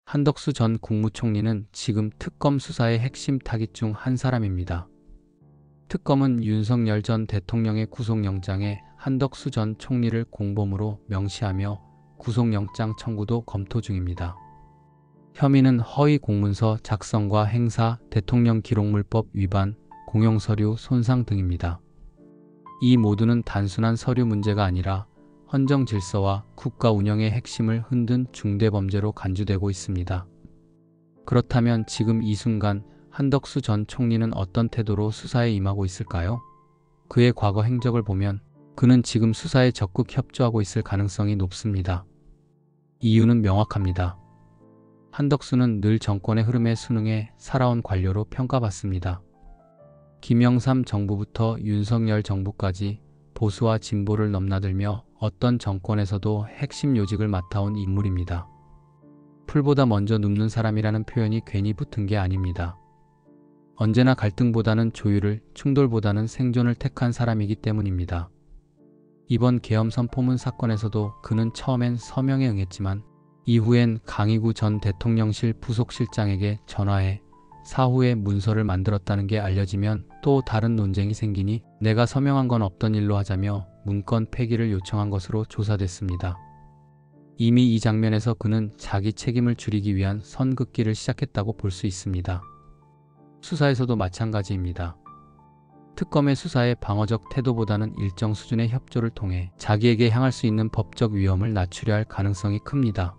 한덕수 전 국무총리는 지금 특검 수사의 핵심 타깃 중 한 사람입니다. 특검은 윤석열 전 대통령의 구속영장에 한덕수 전 총리를 공범으로 명시하며 구속영장 청구도 검토 중입니다. 혐의는 허위 공문서 작성과 행사, 대통령 기록물법 위반, 공용서류 손상 등입니다. 이 모두는 단순한 서류 문제가 아니라 헌정 질서와 국가 운영의 핵심을 흔든 중대범죄로 간주되고 있습니다. 그렇다면 지금 이 순간 한덕수 전 총리는 어떤 태도로 수사에 임하고 있을까요? 그의 과거 행적을 보면 그는 지금 수사에 적극 협조하고 있을 가능성이 높습니다. 이유는 명확합니다. 한덕수는 늘 정권의 흐름에 순응해 살아온 관료로 평가받습니다. 김영삼 정부부터 윤석열 정부까지 보수와 진보를 넘나들며 어떤 정권에서도 핵심 요직을 맡아온 인물입니다. 풀보다 먼저 눕는 사람이라는 표현이 괜히 붙은 게 아닙니다. 언제나 갈등보다는 조율을, 충돌보다는 생존을 택한 사람이기 때문입니다. 이번 계엄 선포문 사건에서도 그는 처음엔 서명에 응했지만 이후엔 강희구 전 대통령실 부속실장에게 전화해 사후에 문서를 만들었다는 게 알려지면 또 다른 논쟁이 생기니 내가 서명한 건 없던 일로 하자며 문건 폐기를 요청한 것으로 조사됐습니다. 이미 이 장면에서 그는 자기 책임을 줄이기 위한 선긋기를 시작했다고 볼 수 있습니다. 수사에서도 마찬가지입니다. 특검의 수사에 방어적 태도보다는 일정 수준의 협조를 통해 자기에게 향할 수 있는 법적 위험을 낮추려 할 가능성이 큽니다.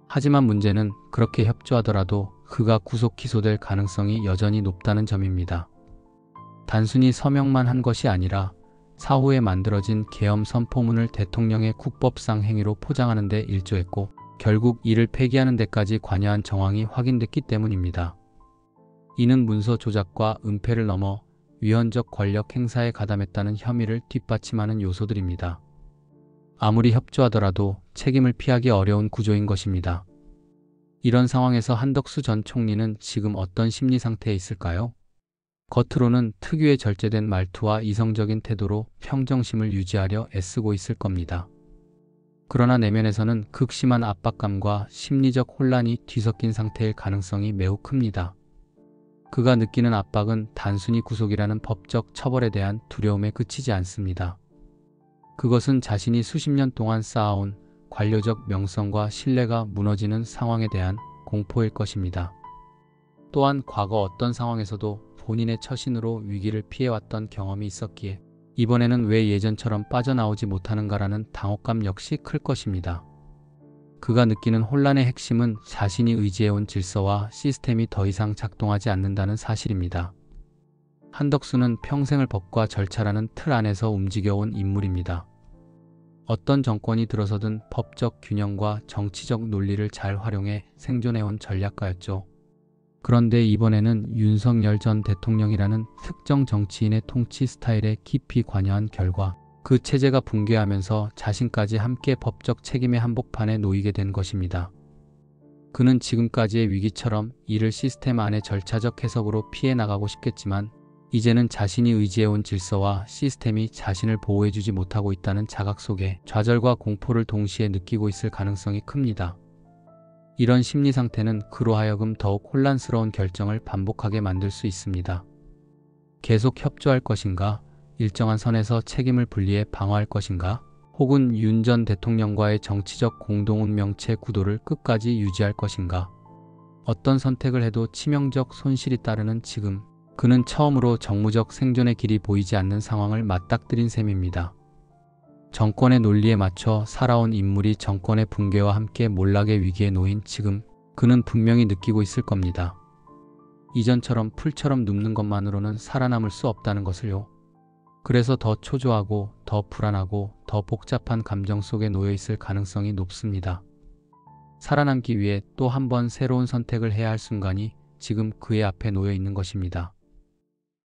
하지만 문제는 그렇게 협조하더라도 그가 구속 기소될 가능성이 여전히 높다는 점입니다. 단순히 서명만 한 것이 아니라 사후에 만들어진 계엄 선포문을 대통령의 국법상 행위로 포장하는 데 일조했고 결국 이를 폐기하는 데까지 관여한 정황이 확인됐기 때문입니다. 이는 문서 조작과 은폐를 넘어 위헌적 권력 행사에 가담했다는 혐의를 뒷받침하는 요소들입니다. 아무리 협조하더라도 책임을 피하기 어려운 구조인 것입니다. 이런 상황에서 한덕수 전 총리는 지금 어떤 심리 상태에 있을까요? 겉으로는 특유의 절제된 말투와 이성적인 태도로 평정심을 유지하려 애쓰고 있을 겁니다. 그러나 내면에서는 극심한 압박감과 심리적 혼란이 뒤섞인 상태일 가능성이 매우 큽니다. 그가 느끼는 압박은 단순히 구속이라는 법적 처벌에 대한 두려움에 그치지 않습니다. 그것은 자신이 수십 년 동안 쌓아온 관료적 명성과 신뢰가 무너지는 상황에 대한 공포일 것입니다. 또한 과거 어떤 상황에서도 본인의 처신으로 위기를 피해왔던 경험이 있었기에 이번에는 왜 예전처럼 빠져나오지 못하는가라는 당혹감 역시 클 것입니다. 그가 느끼는 혼란의 핵심은 자신이 의지해온 질서와 시스템이 더 이상 작동하지 않는다는 사실입니다. 한덕수는 평생을 법과 절차라는 틀 안에서 움직여온 인물입니다. 어떤 정권이 들어서든 법적 균형과 정치적 논리를 잘 활용해 생존해온 전략가였죠. 그런데 이번에는 윤석열 전 대통령이라는 특정 정치인의 통치 스타일에 깊이 관여한 결과 그 체제가 붕괴하면서 자신까지 함께 법적 책임의 한복판에 놓이게 된 것입니다. 그는 지금까지의 위기처럼 이를 시스템 안의 절차적 해석으로 피해 나가고 싶겠지만 이제는 자신이 의지해온 질서와 시스템이 자신을 보호해주지 못하고 있다는 자각 속에 좌절과 공포를 동시에 느끼고 있을 가능성이 큽니다. 이런 심리 상태는 그로 하여금 더욱 혼란스러운 결정을 반복하게 만들 수 있습니다. 계속 협조할 것인가? 일정한 선에서 책임을 분리해 방어할 것인가? 혹은 윤 전 대통령과의 정치적 공동운명체 구도를 끝까지 유지할 것인가? 어떤 선택을 해도 치명적 손실이 따르는 지금 그는 처음으로 정무적 생존의 길이 보이지 않는 상황을 맞닥뜨린 셈입니다. 정권의 논리에 맞춰 살아온 인물이 정권의 붕괴와 함께 몰락의 위기에 놓인 지금 그는 분명히 느끼고 있을 겁니다. 이전처럼 풀처럼 눕는 것만으로는 살아남을 수 없다는 것을요. 그래서 더 초조하고 더 불안하고 더 복잡한 감정 속에 놓여 있을 가능성이 높습니다. 살아남기 위해 또 한 번 새로운 선택을 해야 할 순간이 지금 그의 앞에 놓여 있는 것입니다.